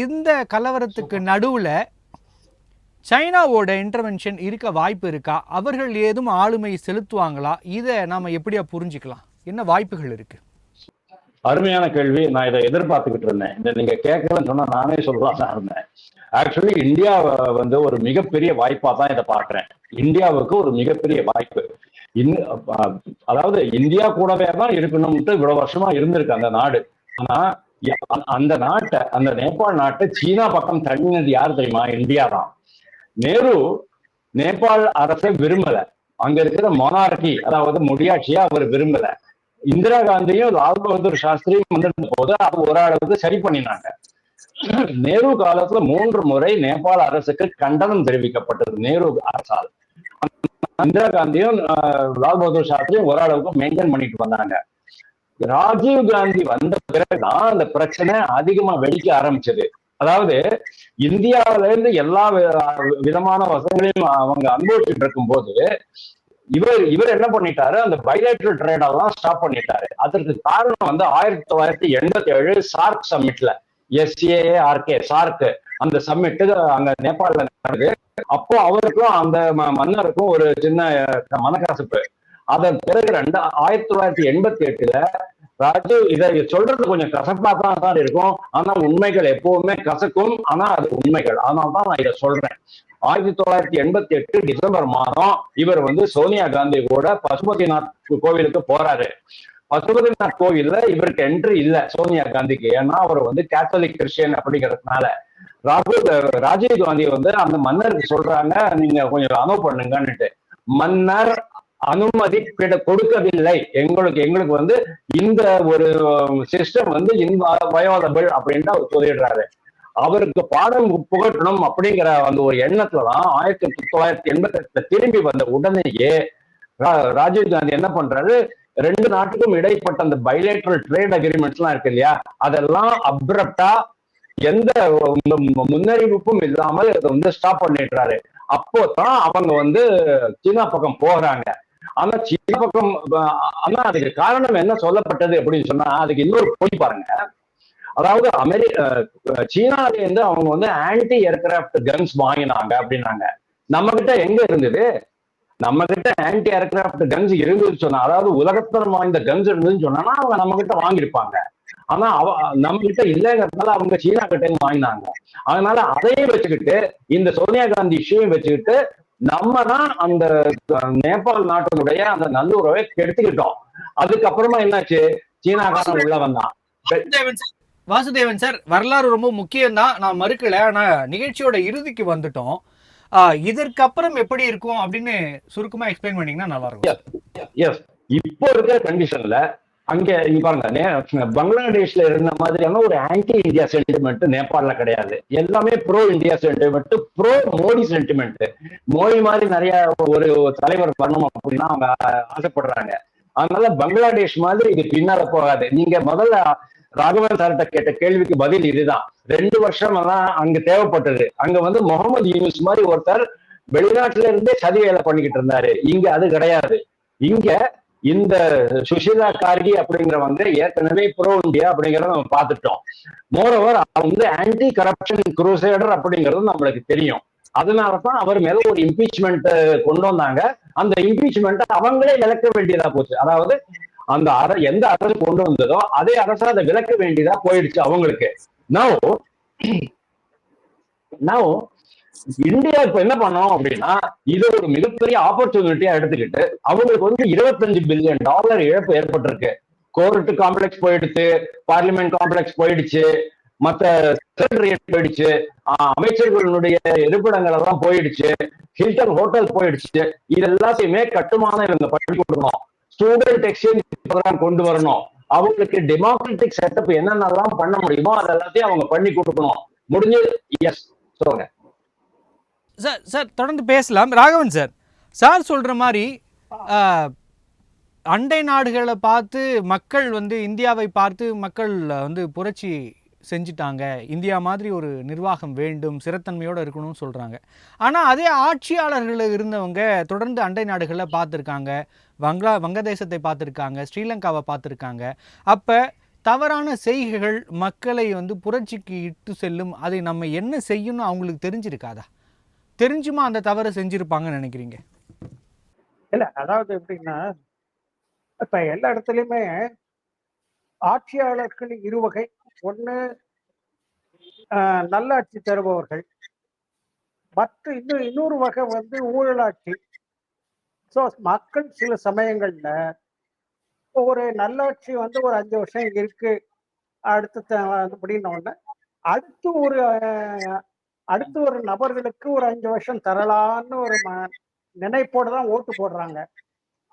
இந்த கலவரத்துக்கு நடுவில் சைனாவோட இன்டர்வென்ஷன் இருக்க வாய்ப்பு இருக்கா? அவர்கள் ஏதும் ஆளுமை செலுத்துவாங்களா? இதை நாம எப்படியா புரிஞ்சுக்கலாம்? என்ன வாய்ப்புகள் இருக்கு? அருமையான கேள்வி. நான் இதை எதிர்பார்த்துக்கிட்டு இருந்தேன். இதை நீங்க கேட்கலன்னு சொன்னா நானே சொல்லலாம் இருந்தேன். ஆக்சுவலி இந்தியா வந்து ஒரு மிகப்பெரிய வாய்ப்பா தான் இதை பார்க்கிறேன். இந்தியாவுக்கு ஒரு மிகப்பெரிய வாய்ப்பு. அதாவது இந்தியா கூடவே தான் இருக்கணும்ட்டு இவ்வளவு வருஷமா இருந்திருக்கு அந்த நாடு. ஆனா அந்த நேபாள் நாட்டை சீனா பக்கம் தள்ளினது யாரு தெரியுமா? இந்தியா தான். நேரு நேபாள் அரசை விரும்பல. அங்க இருக்கிற மொனார்கி, அதாவது முடியாட்சியா அவர் விரும்பல. இந்திரா காந்தியும் லால் பகதூர் சாஸ்திரியும் வந்திருந்த போது அது ஓரளவுக்கு சரி பண்ணினாங்க. நேரு காலத்துல 3 முறை நேபாள அரசுக்கு கண்டனம் தெரிவிக்கப்பட்டது நேரு அரசால். இந்திரா காந்தியும் லால் பகதூர் சாஸ்திரியும் ஓரளவுக்கு மெயின்டைன் பண்ணிட்டு வந்தாங்க. ராஜீவ் காந்தி வந்த பிறகுதான் அந்த பிரச்சனை அதிகமா வெடிக்க ஆரம்பிச்சது. அதாவது இந்தியாவில இருந்து எல்லா விதமான வசதிகளையும் அவங்க அனுபவிச்சுட்டு இருக்கும் போது இவர் என்ன பண்ணிட்டாரு, அந்த பைலேட்டரல் ட்ரேடெல்லாம் ஸ்டாப் பண்ணிட்டாரு. அதற்கு காரணம் வந்து 1987 சார்க் சம்மிட்ல, SAARK சார்க் அந்த சம்மிட் அங்க நேபாளல நடக்குது. அப்போ அவருக்கும் அந்த மன்னருக்கும் ஒரு சின்ன மனக்கசப்பு. அதன் பிறகு 1988 ராஜீவ் இதை சொல்றது கொஞ்சம் கசப்பா தான் இருக்கும். ஆனா உண்மைகள் எப்பவுமே கசக்கும். ஆனா அது உண்மைகள். அதனால தான் நான் இதை சொல்றேன். 1988 டிசம்பர் மாதம் இவர் வந்து சோனியா காந்தி கூட பசுபதிநாத் கோவிலுக்கு போறாரு. பசுபதிநாத் கோவில்ல இவருக்கு என்ட்ரி இல்லை சோனியா காந்திக்கு. ஏன்னா அவர் வந்து கேத்தலிக் கிறிஸ்டியன் அப்படிங்கிறதுனால. ராஜீவ் காந்தி வந்து அந்த மன்னருக்கு சொல்றாங்க, நீங்க கொஞ்சம் அலோவ் பண்ணுங்கன்னுட்டு. மன்னர் அனுமதி கொடுக்கவில்லை. எங்களுக்கு வந்து இந்த ஒரு சிஸ்டம் வந்து இன்வயோலபிள் அப்படின்னு அவர் சொல்லிடுறாரு. அவருக்கு பாடம் புகட்டணும் அப்படிங்கிற அந்த ஒரு எண்ணத்துலதான் 1988 திரும்பி வந்த உடனேயே ராஜீவ் காந்தி என்ன பண்றாரு, 2 நாட்டுக்கும் இடைப்பட்ட அந்த பைலேட்டரல் ட்ரேட் அக்ரிமெண்ட்ஸ் எல்லாம் இருக்கு இல்லையா, அதெல்லாம் அப்ரப்டா எந்த முன்னறிவிப்பும் இல்லாமல் அதை வந்து ஸ்டாப் பண்ணிடுறாரு. அப்போதான் அவங்க வந்து சீனா பக்கம் போகிறாங்க. ஆனா சீனா பக்கம் ஆனா அதுக்கு காரணம் என்ன சொல்லப்பட்டது அப்படின்னு சொன்னா, அதுக்கு இன்னொரு போய் பாருங்க. அதாவது சீனால இருந்து அவங்க வந்து ஆன்டி ஏர்கிராப்ட் கன்ஸ் வாங்கினாங்க அப்படின்னாங்க. நம்ம கிட்ட எங்க இருந்தது? நம்ம கிட்ட ஆன்டி ஏர்கிராப்ட் கன்ஸ் இருந்துன்னு சொன்னா, அதாவது உலகத்தரம் வாய்ந்த கன்ஸ் இருந்ததுன்னு சொன்னா அவங்க நம்ம கிட்ட வாங்கியிருப்பாங்க. ஆனா நம்ம கிட்ட இல்லைங்கிறதுனால அவங்க சீனா கிட்ட வாங்கினாங்க. அதனால அதையும் வச்சுக்கிட்டு இந்த சோனியா காந்தி இஷ்யூவையும் வச்சுக்கிட்டு நம்ம தான் அந்த நேபாள் நாட்டினுடைய அந்த நல்லுறவை கெடுத்துக்கிட்டோம். அதுக்கப்புறமா என்னாச்சு, சீனாக்காரன் உள்ள வந்தான். வாசுதேவன் சார், வரலாறு ரொம்ப முக்கியம் தான், நான் மறுக்கல. ஆனா நிகழ்ச்சியோட இறுதிக்கு வந்துட்டோம். இதற்கு அப்புறம் எப்படி இருக்கும் அப்படின்னு சுருக்கமா எக்ஸ்பிளைன் பண்ணீங்கன்னா நல்லா இருக்கும். எஸ், இப்போ இருக்கிற கண்டிஷன்ல அங்க இங்க பாருங்க, பங்களாதேஷ்ல இருந்த மாதிரியான ஒரு ஆன்டி இந்தியா சென்டிமெண்ட் நேபாள்ல கிடையாது. எல்லாமே bro India sentiment, bro Modi sentiment. Modi மாதிரி நிறைய ஒரு தலைவர் வரணும் அப்படின்னா அவங்க ஆசைப்படுறாங்க. அதனால பங்களாதேஷ் மாதிரி இது பின்னால போகாது. நீங்க முதல்ல ராகவன் சார்கிட்ட கேட்ட கேள்விக்கு பதில் இதுதான். 2 வருஷம் எல்லாம் அங்க தேவைப்பட்டது. அங்க வந்து முகமது யூனிஸ் மாதிரி ஒருத்தர் வெளிநாட்டுல இருந்தே சதி வேலை பண்ணிக்கிட்டு இருந்தாரு. இங்க அது கிடையாது. இங்க இந்த சுஷிலா கார்கி அப்படிங்கிறவங்க ஏற்கனவே ப்ரோ இந்தியா அப்படிங்கிறத நம்ம பார்த்துட்டோம். மோரோவர் அவங்க வந்து ஆன்டி கரப்ஷன் குரூசேடர் அப்படிங்கிறது நம்மளுக்கு தெரியும். அதனாலதான் அவர் மேல ஒரு இம்பீச்மெண்ட் கொண்டு வந்தாங்க. அந்த இம்பீச்மெண்ட் அவங்களே விளக்க வேண்டியதா போச்சு. அதாவது அந்த எந்த அரசு கொண்டு வந்ததோ அதே அரசு அதை விளக்க வேண்டியதா போயிடுச்சு அவங்களுக்கு. நவ் இந்தியா இப்ப என்ன பண்ணோம் அப்படின்னா, இது ஒரு மிகப்பெரிய ஆப்பர்ச்சுனிட்டியா எடுத்துக்கிட்டு அவங்களுக்கு வந்து $25 பில்லியன் இழப்பு ஏற்பட்டிருக்கு. கோர்ட் காம்ப்ளெக்ஸ் போயிடுச்சு, பார்லிமெண்ட் காம்ப்ளெக்ஸ் போயிடுச்சு, மத்த செக்ரட்டரியேட் போயிடுச்சு, அமைச்சர்களுடைய இருப்பிடங்கள் எல்லாம் போயிடுச்சு, ஹில்டன் ஹோட்டல் போயிடுச்சு. இது எல்லாத்தையுமே கட்டுமானம் இவங்க பண்ணி கொடுக்கணும். ஸ்டூடெண்ட் எக்ஸ்சேஞ்ச் ப்ரோக்ராம் கொண்டு வரணும். அவங்களுக்கு டெமோக்ராட்டிக் செட்டப் என்னென்னலாம் பண்ண முடியுமோ அது எல்லாத்தையும் அவங்க பண்ணி கொடுக்கணும். முடிஞ்சு எஸ் சொல்லுங்க சார். சார் தொடர்ந்து பேசலாம். ராகவன் சார், சார் சொல்ற மாதிரி அண்டை நாடுகளை பார்த்து மக்கள் வந்து இந்தியாவை பார்த்து மக்கள் வந்து புரட்சி செஞ்சிட்டாங்க, இந்தியா மாதிரி ஒரு நிர்வாகம் வேண்டும், சிறத்தன்மையோடு இருக்கணும்னு சொல்கிறாங்க. ஆனால் அதே ஆட்சியாளர்கள் இருந்தவங்க தொடர்ந்து அண்டை நாடுகளை பார்த்துருக்காங்க, வங்கதேசத்தை பார்த்துருக்காங்க, ஸ்ரீலங்காவை பார்த்துருக்காங்க. அப்போ தவறான செய்கைகள் மக்களை வந்து புரட்சிக்கு இட்டு செல்லும். அதை நம்ம என்ன செய்யணும் அவங்களுக்கு தெரிஞ்சிருக்காதா? தெரிஞ்சுமா அந்த தவறை செஞ்சிருப்பாங்கன்னு நினைக்கிறீங்க? இல்ல, அதாவது எப்படின்னா, இப்ப எல்லா இடத்துலயுமே ஆட்சியாளர்கள் இருவகை. ஒண்ணு நல்லாட்சி தருபவர்கள், மற்ற இன்னொரு வகை வந்து ஊழலாட்சி. ஸோ மக்கள் சில சமயங்கள்ல ஒரு நல்லாட்சி வந்து ஒரு 5 வருஷம் இருக்கு, அடுத்து அப்படின்னு ஒண்ணு அடுத்து ஒரு நபர்களுக்கு ஒரு 5 வருஷம் தரலான்னு ஒரு நினைப்போடு தான் ஓட்டு போடுறாங்க.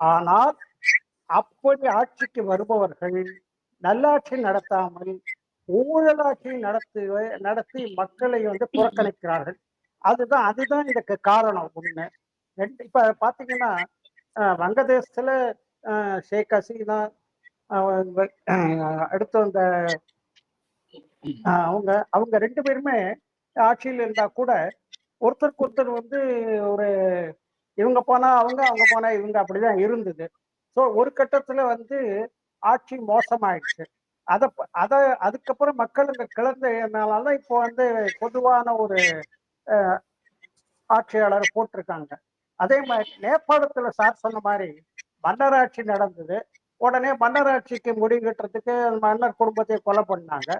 ஆனால் அப்படி ஆட்சிக்கு வருபவர்கள் நல்லாட்சி நடத்தாமல் ஊழலாட்சி நடத்தி மக்களை வந்து புறக்கணிக்கிறார்கள். அதுதான் இதுக்கு காரணம். ஒண்ணு. இப்ப பாத்தீங்கன்னா, வங்கதேசத்துல ஷேக் ஹசீனா, அடுத்து அந்த அவங்க 2 பேருமே ஆட்சியில் இருந்தா கூட ஒருத்தருக்கு ஒருத்தர் வந்து ஒரு இவங்க போனா அவங்க போனா இவங்க அப்படிதான் இருந்தது. ஸோ ஒரு கட்டத்துல வந்து ஆட்சி மோசமாயிடுச்சு. அதுக்கப்புறம் மக்கள் இந்த கிளர்ந்தனாலதான் இப்போ வந்து பொதுவான ஒரு ஆட்சியாளர் போட்டிருக்காங்க. அதே மாதிரி நேபாளத்துல சார் சொன்ன மாதிரி மன்னராட்சி நடந்தது. உடனே மன்னராட்சிக்கு முடிவுகட்டுறதுக்கு மன்னர் குடும்பத்தை கொலை பண்ணாங்க.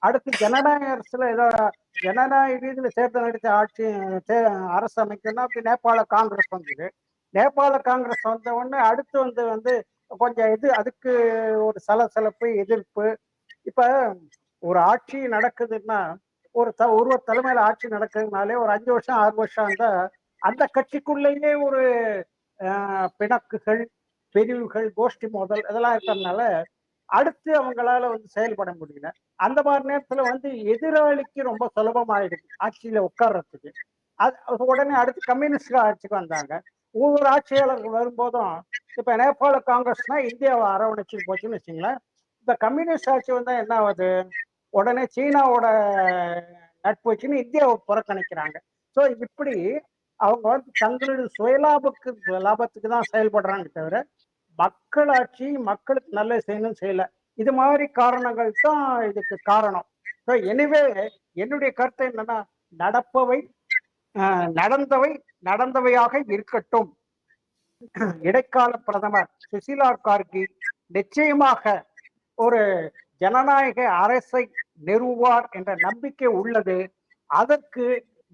அடுத்து ஜனநாயக அரசுல ஏதோ ஜனநாயக ரீதியில தேர்தல் நடத்தி ஆட்சி அரசு அமைக்கணும் அப்படி நேபாள காங்கிரஸ் வந்தது. நேபாள காங்கிரஸ் வந்த உடனே அடுத்து வந்து கொஞ்சம் அதுக்கு ஒரு சலசலப்பு, எதிர்ப்பு. இப்ப ஒரு ஆட்சி நடக்குதுன்னா ஒருவர் தலைமையில ஆட்சி நடக்குதுனாலே ஒரு 5 வருஷம் 6 வருஷம் அந்த கட்சிக்குள்ளேயே ஒரு பிணக்குகள், பிரிவுகள், கோஷ்டி மோதல் இதெல்லாம் இருக்கிறதுனால அடுத்து அவங்களால வந்து செயல்பட முடியல. அந்த மாதிரி நேரத்துல வந்து எதிராளிக்கு ரொம்ப சுலபமாயிடுது ஆட்சியில உட்கார்றதுக்கு. உடனே அடுத்து கம்யூனிஸ்ட் ஆட்சிக்கு வந்தாங்க. ஒவ்வொரு ஆட்சியாளர்கள் வரும்போதும் இப்ப நேபாள காங்கிரஸ்னா இந்தியாவை அரவணைச்சு போச்சுன்னு வச்சுங்களேன். இந்த கம்யூனிஸ்ட் ஆட்சி வந்தா என்ன ஆகுது, உடனே சீனாவோட நட்பு வச்சுன்னு இந்தியாவை புறக்கணிக்கிறாங்க. ஸோ இப்படி அவங்க வந்து தங்களுடைய லாபத்துக்கு தான் செயல்படுறாங்க தவிர மக்களாட்சி மக்களுக்கு நல்ல செய்யணும் செய்யல. இது மாதிரி காரணங்கள் தான் இதுக்கு காரணம். ஸோ எனிவே என்னுடைய கருத்து என்னன்னா, நடந்தவையாக இருக்கட்டும். இடைக்கால பிரதமர் சுஷிலா கார்கி நிச்சயமாக ஒரு ஜனநாயக அரசை நிறுவுவார் என்ற நம்பிக்கை உள்ளது. அதற்கு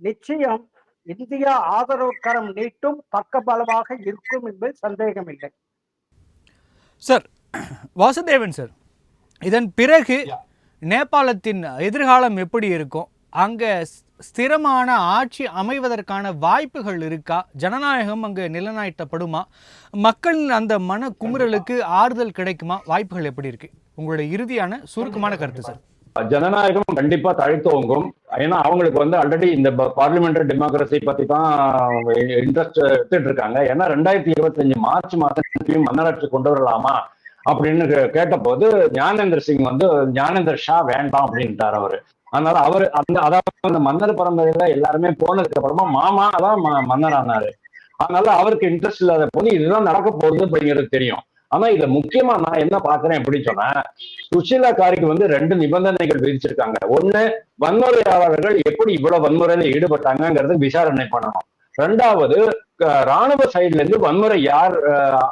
நிச்சயம் இந்தியா ஆதரவு கரம் நீட்டும், பக்கபலமாக இருக்கும் என்பது சந்தேகமில்லை. சார் வாசுதேவன் சார், இதன் பிறகு நேபாளத்தின் எதிர்காலம் எப்படி இருக்கும்? அங்கே ஸ்திரமான ஆட்சி அமைவதற்கான வாய்ப்புகள் இருக்கா? ஜனநாயகம் அங்கு நிலைநாட்டப்படுமா? மக்களின் அந்த மன குமுறலுக்கு ஆறுதல் கிடைக்குமா? வாய்ப்புகள் எப்படி இருக்கு? உங்களுடைய இறுதியான சுருக்கமான கருத்து சார். ஜனநாயகம் கண்டிப்பா தழைத்தோங்கும். ஏன்னா அவங்களுக்கு வந்து ஆல்ரெடி இந்த பார்லிமெண்டரி டெமோக்ரஸி பத்தி தான் இன்ட்ரெஸ்ட் எடுத்துட்டு இருக்காங்க. ஏன்னா 2025 மார்ச் மாதம் மன்னராட்சி கொண்டு வரலாமா அப்படின்னு கேட்டபோது ஞானேந்திர சிங் வந்து ஞானேந்திர ஷா வேண்டாம் அப்படின்ட்டார் அவரு. அதனால அவரு அதாவது அந்த மன்னர் பரம்பரையில எல்லாருமே போனதுக்கு அப்புறமா மாமா தான் மன்னர் ஆனாரு. அதனால அவருக்கு இன்ட்ரெஸ்ட் இல்லாத போது இதுதான் நடக்க போகுது அப்படிங்கிறது தெரியும். ஆனா இதுல முக்கியமா நான் என்ன பாக்குறேன் அப்படின்னு சொன்னா, சுஷீலா காரிக்கு வந்து 2 நிபந்தனைகள் விதிச்சிருக்காங்க. ஒண்ணு, வன்முறையாளர்கள் எப்படி இவ்வளவு வன்முறையில ஈடுபட்டாங்கிறது விசாரணை பண்ணணும். 2வது, ராணுவ சைட்ல இருந்து வன்முறை யார்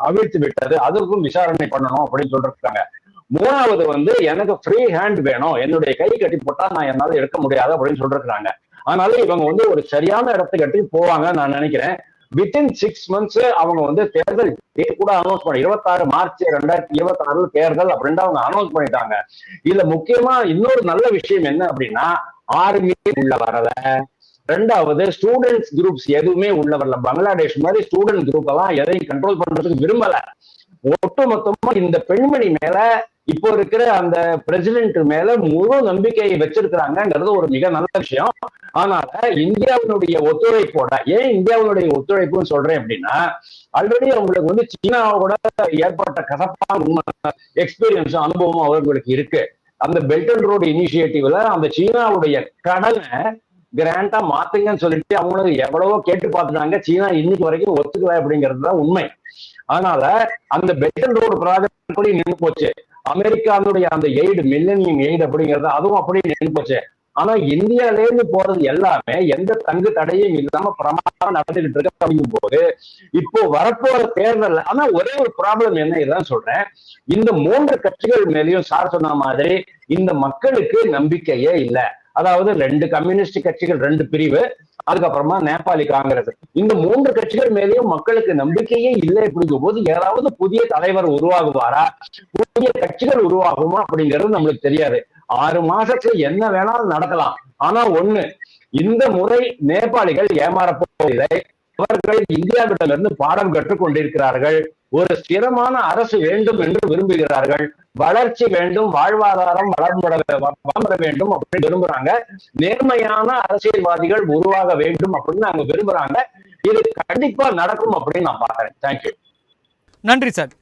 அவிழ்த்து விட்டது அதற்கும் விசாரணை பண்ணணும் அப்படின்னு சொல்லிருக்காங்க. 3வது வந்து எனக்கு ஃப்ரீ ஹேண்ட் வேணும், என்னுடைய கை கட்டி போட்டா நான் என்னால எடுக்க முடியாது அப்படின்னு சொல்லிருக்காங்க. அதனால இவங்க வந்து ஒரு சரியான இடத்துக்கு கட்டி போவாங்க நான் நினைக்கிறேன். வித்தின் 6 months அவங்க வந்து தேர்தல் டேட் கூட அனௌன்ஸ் பண்ணி 26 மார்ச் 2026 தேர்தல் அப்படின்னு அவங்க அனௌன்ஸ் பண்ணிட்டாங்க. இதுல முக்கியமா இன்னொரு நல்ல விஷயம் என்ன அப்படின்னா, ஆர்மி உள்ள வரல. 2வது, ஸ்டூடெண்ட்ஸ் குரூப்ஸ் எதுவுமே உள்ள வரல. பங்களாதேஷ் மாதிரி ஸ்டூடெண்ட் குரூப் எல்லாம் எதையும் கண்ட்ரோல் பண்றதுக்கு விரும்பல. ஒட்டுமொத்தமா இந்த பெண்மணி மேல இப்போ இருக்கிற அந்த பிரசிடென்ட் மேல முழு நம்பிக்கையை வச்சிருக்கிறாங்கிறது ஒரு மிக நல்ல விஷயம். அதனால இந்தியாவினுடைய ஒத்துழைப்போட, ஏன் இந்தியாவினுடைய ஒத்துழைப்புன்னு சொல்றேன் அப்படின்னா, ஆல்ரெடி அவங்களுக்கு வந்து சீனாவோட ஏற்பட்ட கசப்பான எக்ஸ்பீரியன்ஸ் அனுபவம் அவர்களுக்கு இருக்கு. அந்த பெல்ட் அண்ட் ரோடு இனிஷியேட்டிவ்ல அந்த சீனாவுடைய கடனை கிராண்டா மாத்துங்கன்னு சொல்லிட்டு அவங்களுக்கு எவ்வளவோ கேட்டு பார்த்துட்டாங்க. சீனா இன்னைக்கு வரைக்கும் ஒத்துக்கல அப்படிங்கிறது தான் உண்மை. அதனால அந்த பெல்ட் அண்ட் ரோடு ப்ராஜெக்ட் கூட நின்று போச்சு. அமெரிக்காவுடைய அந்த எய்டு, மில்லேனியம் எய்டு அப்படிங்கிறது அதுவும் அப்படியே நின்று போச்சு. ஆனா இந்தியால இருந்து போறது எல்லாமே எந்த தங்கு தடையும் இல்லாம பிரமாதம் நடந்துகிட்டு இருக்கு. அப்படிங்கும் போது இப்போ வரப்போற தேர்தல், ஆனா ஒரே ஒரு ப்ராப்ளம் என்ன, இதுதான் சொல்றேன், இந்த 3 கட்சிகள் மேலேயும் சார் சொன்ன மாதிரி இந்த மக்களுக்கு நம்பிக்கையே இல்லை. அதாவது 2 கம்யூனிஸ்ட் கட்சிகள், 2 பிரிவு, அதுக்கப்புறமா நேபாளி காங்கிரஸ், இந்த 3 கட்சிகள் மேலேயும் மக்களுக்கு நம்பிக்கையே இல்லை. அப்படிங்கும் போது ஏதாவது புதிய தலைவர் உருவாகுவாரா, புதிய கட்சிகள் உருவாகுமா அப்படிங்கிறது நம்மளுக்கு தெரியாது. 6 மாசத்துல என்ன வேணாலும் நடக்கலாம். ஆனா ஒண்ணு, இந்த முறை நேபாளிகள் ஏமாறப் போவதில்லை. அவர்கள் இந்தியாவிடமிருந்து பாடம் கற்றுக் கொண்டிருக்கிறார்கள். ஒரு ஸ்திரமான அரசு வேண்டும் என்று விரும்புகிறார்கள். வளர்ச்சி வேண்டும், வாழ்வாதாரம் வளர வேண்டும் அப்படின்னு விரும்புறாங்க. நேர்மையான அரசியல்வாதிகள் உருவாக வேண்டும் அப்படின்னு அவங்க விரும்புறாங்க. இது கண்டிப்பா நடக்கும் அப்படின்னு நான் பாக்குறேன். தேங்க்யூ. நன்றி சார்.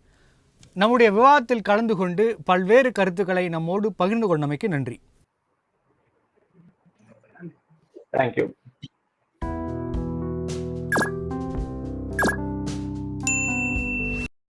நம்முடைய விவாதத்தில் கலந்து கொண்டு பல்வேறு கருத்துக்களை நம்மோடு பகிர்ந்து கொண்டமைக்கு நன்றி. தேங்க்யூ.